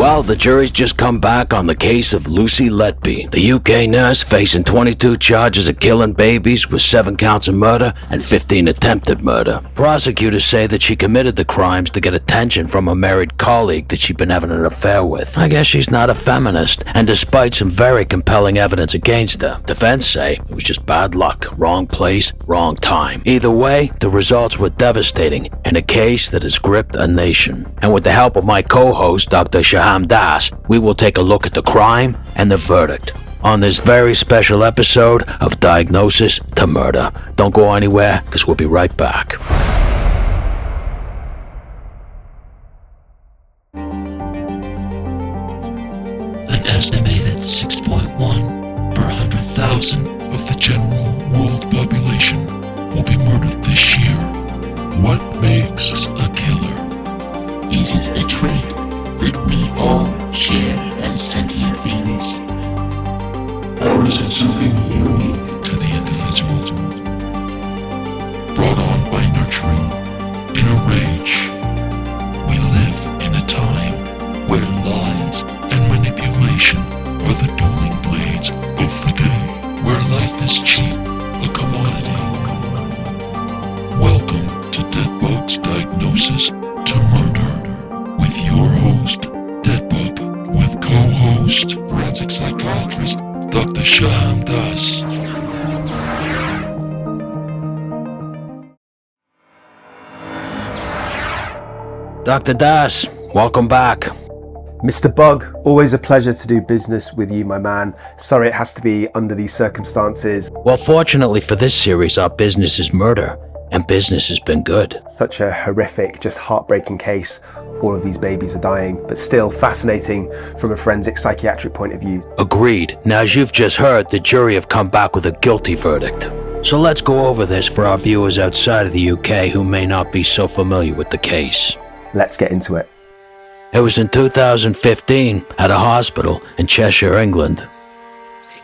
Well, the jury's just come back on the case of Lucy Letby, the UK nurse facing 22 charges of killing babies with 7 counts of murder and 15 attempted murder. Prosecutors say that she committed the crimes to get attention from a married colleague that she'd been having an affair with. I guess she's not a feminist, and despite some very compelling evidence against her, defense say it was just bad luck, wrong place, wrong time. Either way, the results were devastating in a case that has gripped a nation. And with the help of my co-host, Dr. Sohom, we will take a look at the crime and the verdict on this very special episode of Diagnosis to Murder. Don't go anywhere, because we'll be right back. An estimated 6.1 per 100,000 of the general world population will be murdered this year. What makes a killer? Is it a trait that we all share as sentient beings? Or is it something unique to the individual? Brought on by nurturing inner rage, we live in a time where lies and manipulation are the dueling blades of the day, where life is cheap, a commodity. Welcome to DEADbug's Diagnosis to Murder, with your host, DEADbug, with co-host, forensic psychiatrist, Dr. Sohom. Dr. Das, welcome back. Mr. Bug, always a pleasure to do business with you, my man. Sorry it has to be under these circumstances. Well, fortunately for this series, our business is murder, and business has been good. Such a horrific, just heartbreaking case. All of these babies are dying, but still fascinating from a forensic psychiatric point of view. Agreed. Now, as you've just heard, the jury have come back with a guilty verdict. So let's go over this for our viewers outside of the UK who may not be so familiar with the case. Let's get into it. It was in 2015 at a hospital in Cheshire, England.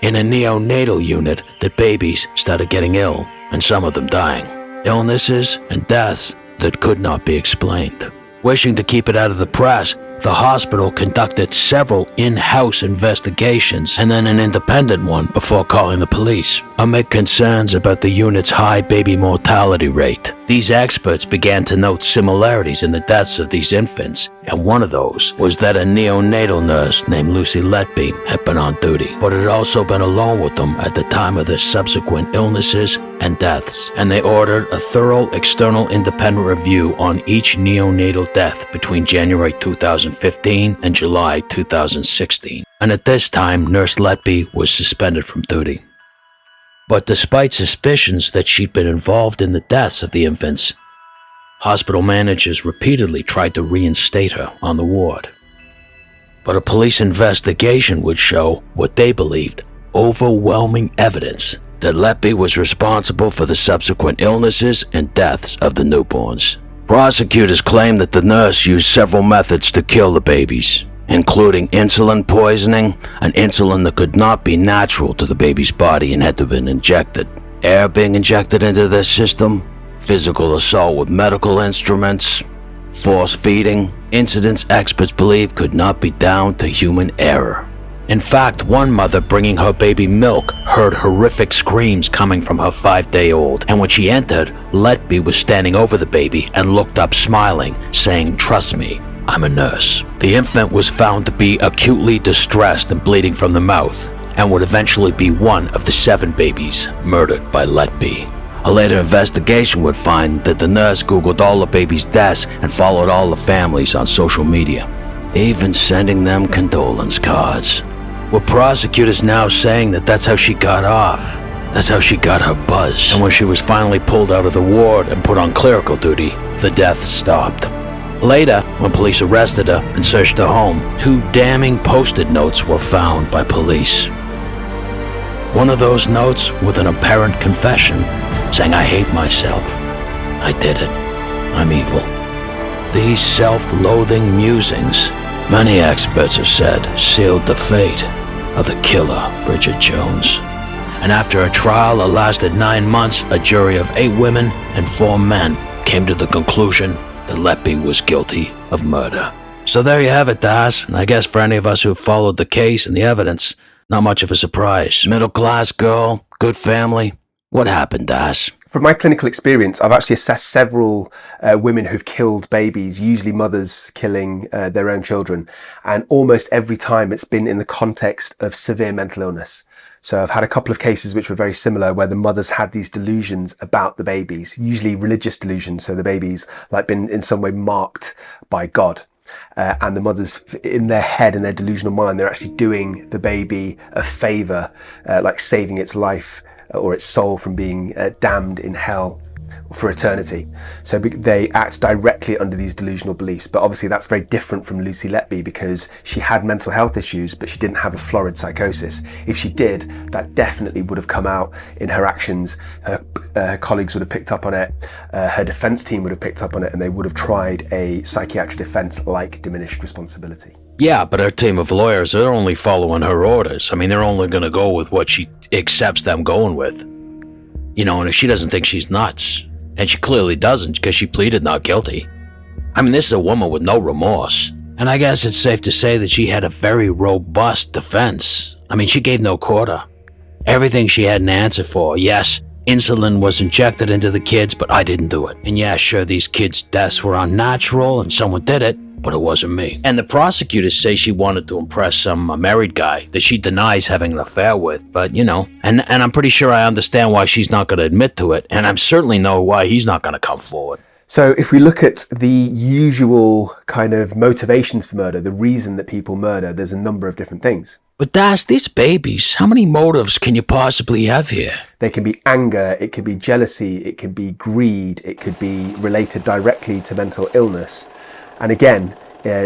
In a neonatal unit, the babies started getting ill, and some of them dying. Illnesses and deaths that could not be explained. Wishing to keep it out of the press, the hospital conducted several in-house investigations and then an independent one before calling the police. Amid concerns about the unit's high baby mortality rate, these experts began to note similarities in the deaths of these infants, and one of those was that a neonatal nurse named Lucy Letby had been on duty, but had also been alone with them at the time of their subsequent illnesses and deaths, and they ordered a thorough external independent review on each neonatal death between January 2015 and July 2016. And at this time, Nurse Letby was suspended from duty. But despite suspicions that she'd been involved in the deaths of the infants, hospital managers repeatedly tried to reinstate her on the ward. But a police investigation would show what they believed overwhelming evidence that Letby was responsible for the subsequent illnesses and deaths of the newborns. Prosecutors claimed that the nurse used several methods to kill the babies, including insulin poisoning, an insulin that could not be natural to the baby's body and had to have been injected, air being injected into their system, physical assault with medical instruments, force feeding, incidents experts believe could not be down to human error. In fact, one mother bringing her baby milk heard horrific screams coming from her 5-day-old, and when she entered, Letby was standing over the baby and looked up smiling, saying, "Trust me, I'm a nurse." The infant was found to be acutely distressed and bleeding from the mouth, and would eventually be one of the 7 babies murdered by Letby. A later investigation would find that the nurse Googled all the babies' deaths and followed all the families on social media, even sending them condolence cards. With prosecutors now saying that that's how she got off. That's how she got her buzz. And when she was finally pulled out of the ward and put on clerical duty, the deaths stopped. Later, when police arrested her and searched her home, 2 damning post-it notes were found by police. One of those notes with an apparent confession, saying, "I hate myself. I did it. I'm evil." These self-loathing musings, many experts have said, sealed the fate of the killer, Bridget Jones. And after a trial that lasted 9 months, a jury of 8 women and 4 men came to the conclusion that Letby was guilty of murder. So there you have it, Daz. And I guess for any of us who followed the case and the evidence, not much of a surprise. Middle-class girl, good family. What happened, Daz? From my clinical experience, I've actually assessed several women who've killed babies, usually mothers killing their own children. And almost every time it's been in the context of severe mental illness. So I've had a couple of cases which were very similar, where the mothers had these delusions about the babies, usually religious delusions. So the babies like been in some way marked by God. And the mothers, in their head, in their delusional mind, they're actually doing the baby a favor, like saving its life or its soul from being damned in hell for eternity. So they act directly under these delusional beliefs. But obviously that's very different from Lucy Letby, because she had mental health issues, but she didn't have a florid psychosis. If she did, that definitely would have come out in her actions. Her colleagues would have picked up on it. Her defense team would have picked up on it, and they would have tried a psychiatric defense like diminished responsibility. Yeah, but her team of lawyers are only following her orders. I mean, they're only going to go with what she accepts them going with. You know, and if she doesn't think she's nuts, and she clearly doesn't because she pleaded not guilty. I mean, this is a woman with no remorse. And I guess it's safe to say that she had a very robust defense. I mean, she gave no quarter. Everything she had an answer for. Yes, insulin was injected into the kids, but I didn't do it. And yeah, sure, these kids' deaths were unnatural and someone did it, but it wasn't me. And the prosecutors say she wanted to impress some married guy that she denies having an affair with, but you know, and I'm pretty sure I understand why she's not going to admit to it, and I certainly know why he's not going to come forward. So if we look at the usual kind of motivations for murder, the reason that people murder, there's a number of different things. But Daz, these babies, how many motives can you possibly have here? They can be anger, it could be jealousy, it could be greed, it could be related directly to mental illness. And again,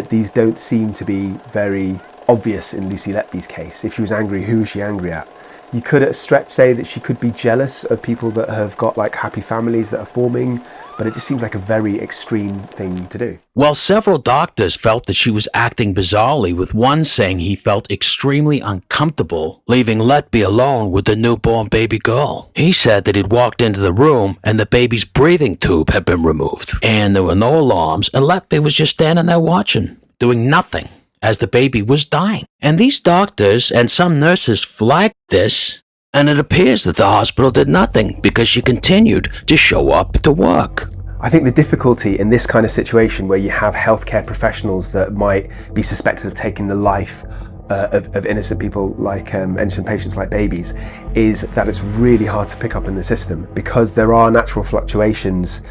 these don't seem to be very obvious in Lucy Letby's case. If she was angry, who was she angry at? You could at a stretch say that she could be jealous of people that have got like happy families that are forming, but it just seems like a very extreme thing to do. Well, several doctors felt that she was acting bizarrely, with one saying he felt extremely uncomfortable leaving Letby alone with the newborn baby girl. He said that he'd walked into the room and the baby's breathing tube had been removed, and there were no alarms, and Letby was just standing there watching, doing nothing, as the baby was dying. And these doctors and some nurses flagged this, and it appears that the hospital did nothing because she continued to show up to work. I think the difficulty in this kind of situation, where you have healthcare professionals that might be suspected of taking the life of innocent people, like innocent patients like babies, is that it's really hard to pick up in the system, because there are natural fluctuations.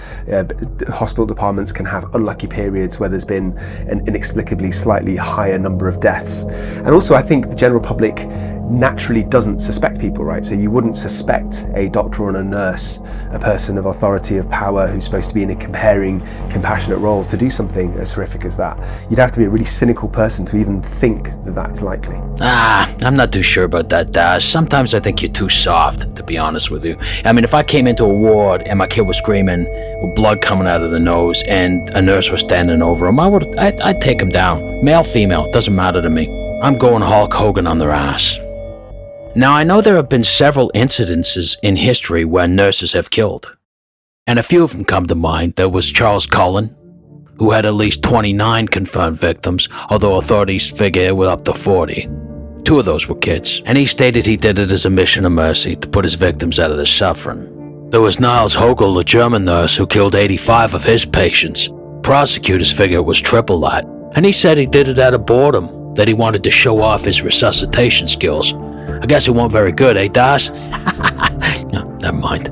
Hospital departments can have unlucky periods where there's been an inexplicably slightly higher number of deaths. And also I think the general public naturally doesn't suspect people, right? So you wouldn't suspect a doctor or a nurse, a person of authority, of power, who's supposed to be in a caring, compassionate role, to do something as horrific as that. You'd have to be a really cynical person to even think that that is likely. I'm not too sure about that, Daz. Sometimes I think you're too soft, to be honest with you. I mean, if I came into a ward and my kid was screaming with blood coming out of the nose and a nurse was standing over him, I'd take him down. Male, female, doesn't matter to me. I'm going Hulk Hogan on their ass. Now, I know there have been several incidences in history where nurses have killed, and a few of them come to mind. There was Charles Cullen, who had at least 29 confirmed victims, although authorities figure it was up to 40. 2 of those were kids, and he stated he did it as a mission of mercy to put his victims out of their suffering. There was Niels Hogel, a German nurse, who killed 85 of his patients. Prosecutors figure it was triple that, and he said he did it out of boredom, that he wanted to show off his resuscitation skills. I guess it weren't very good, eh, Daz? No, never mind.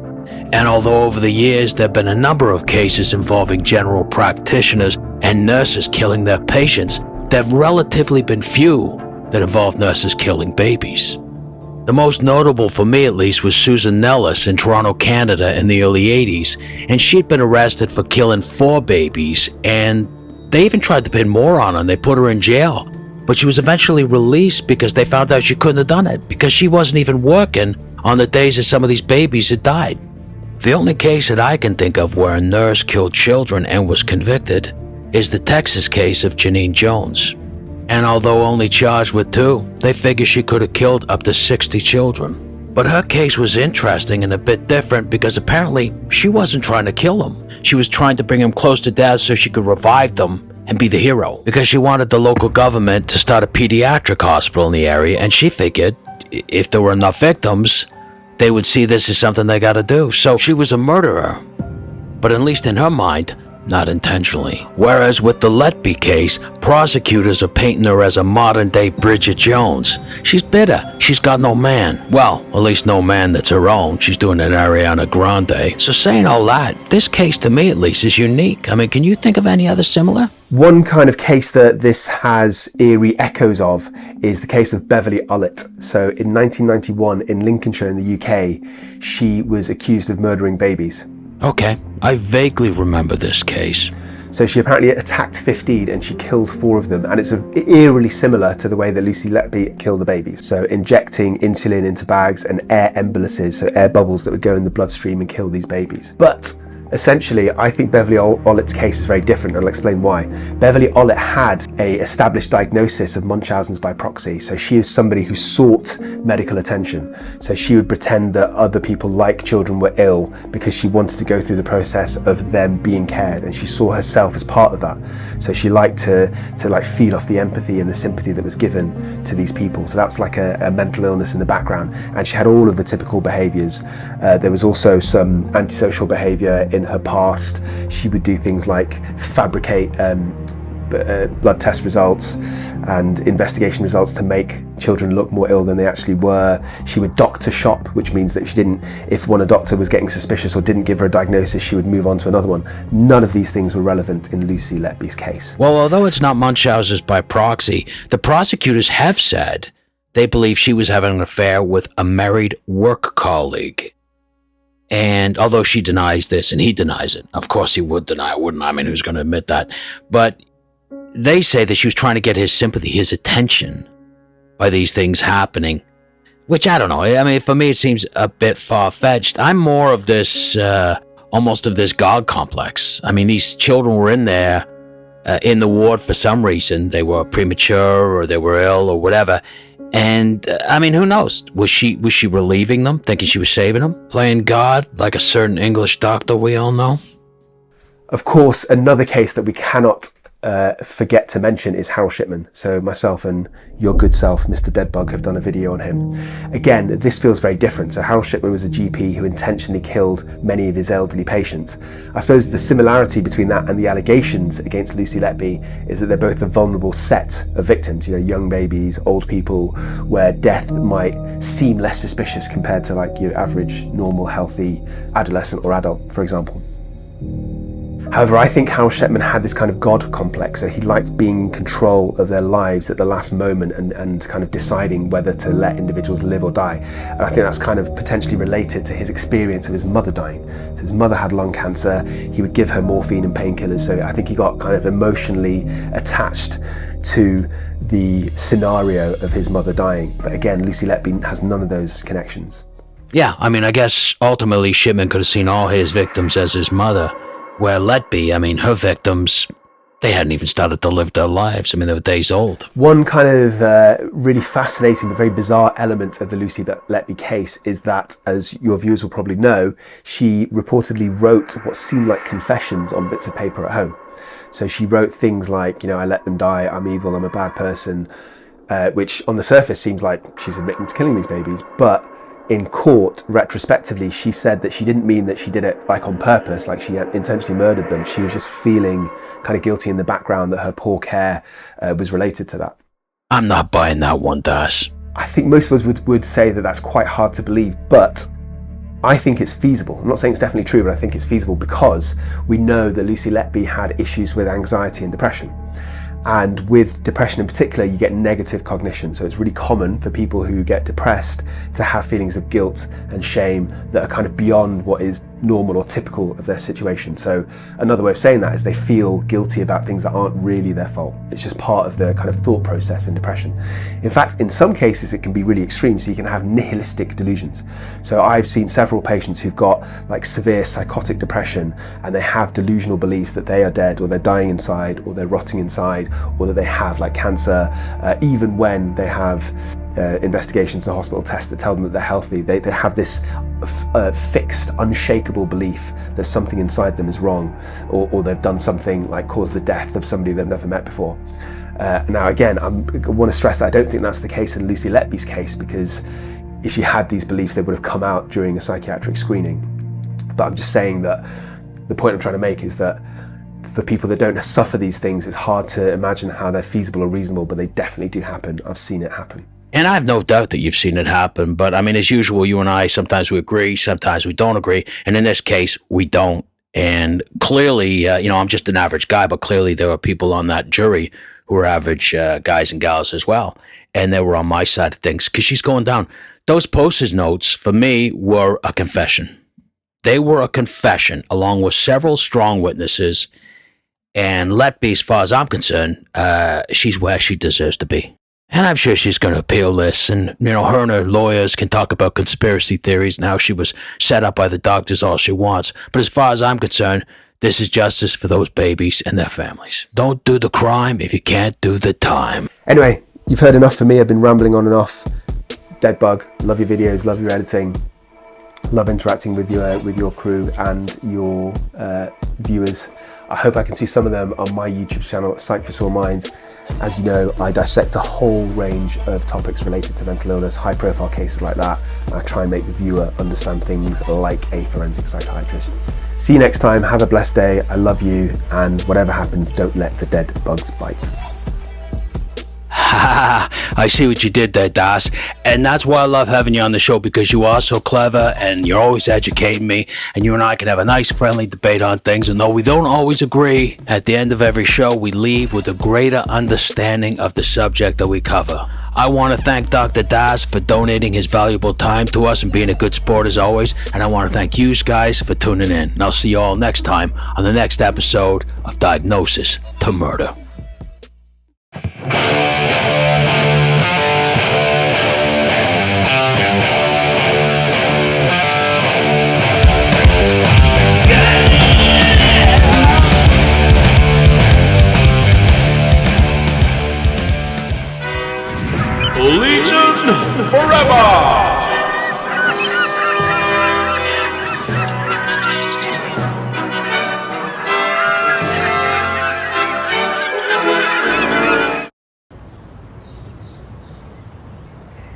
And although over the years there have been a number of cases involving general practitioners and nurses killing their patients, there have relatively been few that involve nurses killing babies. The most notable, for me at least, was Susan Nellis in Toronto, Canada in the early 80s, and she'd been arrested for killing 4 babies, and they even tried to pin more on her and they put her in jail. But she was eventually released because they found out she couldn't have done it, because she wasn't even working on the days that some of these babies had died. The only case that I can think of where a nurse killed children and was convicted is the Texas case of Janine Jones. And although only charged with 2, they figure she could have killed up to 60 children. But her case was interesting and a bit different, because apparently she wasn't trying to kill them. She was trying to bring them close to death so she could revive them and be the hero, because she wanted the local government to start a pediatric hospital in the area, and she figured if there were enough victims, they would see this as something they gotta do. So she was a murderer, but at least in her mind, not intentionally. Whereas with the Letby case, prosecutors are painting her as a modern-day Bridget Jones. She's bitter. She's got no man. Well, at least no man that's her own. She's doing an Ariana Grande. So saying all that, this case to me at least is unique. I mean, can you think of any other similar? One kind of case that this has eerie echoes of is the case of Beverly Ollett. So in 1991 in Lincolnshire in the UK, she was accused of murdering babies. Okay, I vaguely remember this case. So she apparently attacked 15 and she killed 4 of them, and it's eerily similar to the way that Lucy Letby killed the babies. So injecting insulin into bags and air emboluses, so air bubbles that would go in the bloodstream and kill these babies. But essentially, I think Beverly Ollett's case is very different, and I'll explain why. Beverly Ollett had a established diagnosis of Munchausen's by proxy, so she is somebody who sought medical attention. So she would pretend that other people like children were ill because she wanted to go through the process of them being cared, and she saw herself as part of that. So she liked to like feed off the empathy and the sympathy that was given to these people. So that's like a mental illness in the background, and she had all of the typical behaviours. There was also some antisocial behaviour in her past. She would do things like fabricate blood test results and investigation results to make children look more ill than they actually were. She would doctor shop, which means that if a doctor was getting suspicious or didn't give her a diagnosis, she would move on to another one. None of these things were relevant in Lucy Letby's case. Well, although it's not Munchausen's by proxy, the prosecutors have said they believe she was having an affair with a married work colleague. And although she denies this and he denies it, of course he would deny it, wouldn't I? I mean, who's going to admit that? But they say that she was trying to get his sympathy, his attention by these things happening, which I don't know. I mean, for me, it seems a bit far-fetched. I'm more of this, almost of this God complex. I mean, these children were in there, in the ward for some reason. They were premature or they were ill or whatever. And I mean, who knows? Was she relieving them, thinking she was saving them, playing God like a certain English doctor we all know? Of course, another case that we cannot forget to mention is Harold Shipman. So myself and your good self, Mr. DEADbug, have done a video on him. Again, this feels very different. So Harold Shipman was a GP who intentionally killed many of his elderly patients. I suppose the similarity between that and the allegations against Lucy Letby is that they're both a vulnerable set of victims, young babies, old people, where death might seem less suspicious compared to like your average, normal, healthy adolescent or adult, for example. However, I think Harold Shipman had this kind of God complex, so he liked being in control of their lives at the last moment and kind of deciding whether to let individuals live or die. And I think that's kind of potentially related to his experience of his mother dying. So his mother had lung cancer, he would give her morphine and painkillers, so I think he got kind of emotionally attached to the scenario of his mother dying. But again, Lucy Letby has none of those connections. Yeah, I mean, I guess ultimately Shipman could have seen all his victims as his mother. Where Letby, I mean, her victims, they hadn't even started to live their lives. I mean, they were days old. One kind of really fascinating but very bizarre element of the Lucy Letby case is that, as your viewers will probably know, she reportedly wrote what seemed like confessions on bits of paper at home. So she wrote things like, I let them die, I'm evil, I'm a bad person, which on the surface seems like she's admitting to killing these babies, but in court, retrospectively, she said that she didn't mean that she did it like on purpose, like she intentionally murdered them. She was just feeling kind of guilty in the background that her poor care was related to that. I'm not buying that one, Das. I think most of us would say that that's quite hard to believe, but I think it's feasible. I'm not saying it's definitely true, but I think it's feasible because we know that Lucy Letby had issues with anxiety and depression. And with depression in particular, you get negative cognition. So it's really common for people who get depressed to have feelings of guilt and shame that are kind of beyond what is normal or typical of their situation. So another way of saying that is they feel guilty about things that aren't really their fault. It's just part of the kind of thought process in depression. In fact, in some cases, it can be really extreme. So you can have nihilistic delusions. So I've seen several patients who've got like severe psychotic depression and they have delusional beliefs that they are dead or they're dying inside or they're rotting inside or that they have like cancer, even when they have investigations and hospital tests that tell them that they're healthy. They have this fixed, unshakable belief that something inside them is wrong, or they've done something like cause the death of somebody they've never met before. Now again, I want to stress that I don't think that's the case in Lucy Letby's case, because if she had these beliefs, they would have come out during a psychiatric screening. But I'm just saying that the point I'm trying to make is that for people that don't suffer these things, it's hard to imagine how they're feasible or reasonable, but they definitely do happen. I've seen it happen. And I have no doubt that you've seen it happen. But I mean, as usual, you and I, sometimes we agree, sometimes we don't agree. And in this case, we don't. And clearly, I'm just an average guy, but clearly there are people on that jury who are average guys and gals as well. And they were on my side of things because she's going down. Those Post-it notes, for me, were a confession. They were a confession, along with several strong witnesses. And Letby, as far as I'm concerned, she's where she deserves to be. And I'm sure she's going to appeal this. And, her and her lawyers can talk about conspiracy theories and how she was set up by the doctors all she wants. But as far as I'm concerned, this is justice for those babies and their families. Don't do the crime if you can't do the time. Anyway, you've heard enough from me. I've been rambling on and off. DEADbug, love your videos, love your editing. Love interacting with your crew and your viewers. I hope I can see some of them on my YouTube channel, Psych for Sore Minds. As you know, I dissect a whole range of topics related to mental illness, high profile cases like that. And I try and make the viewer understand things like a forensic psychiatrist. See you next time, have a blessed day, I love you, and whatever happens, don't let the dead bugs bite. I see what you did there, Das. And that's why I love having you on the show, because you are so clever and you're always educating me, and you and I can have a nice friendly debate on things. And though we don't always agree, at the end of every show we leave with a greater understanding of the subject that we cover. I want to thank Dr. Das for donating his valuable time to us and being a good sport as always. And I want to thank you guys for tuning in. And I'll see you all next time on the next episode of Diagnosis to Murder. Legion forever!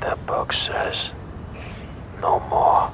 That book says no more.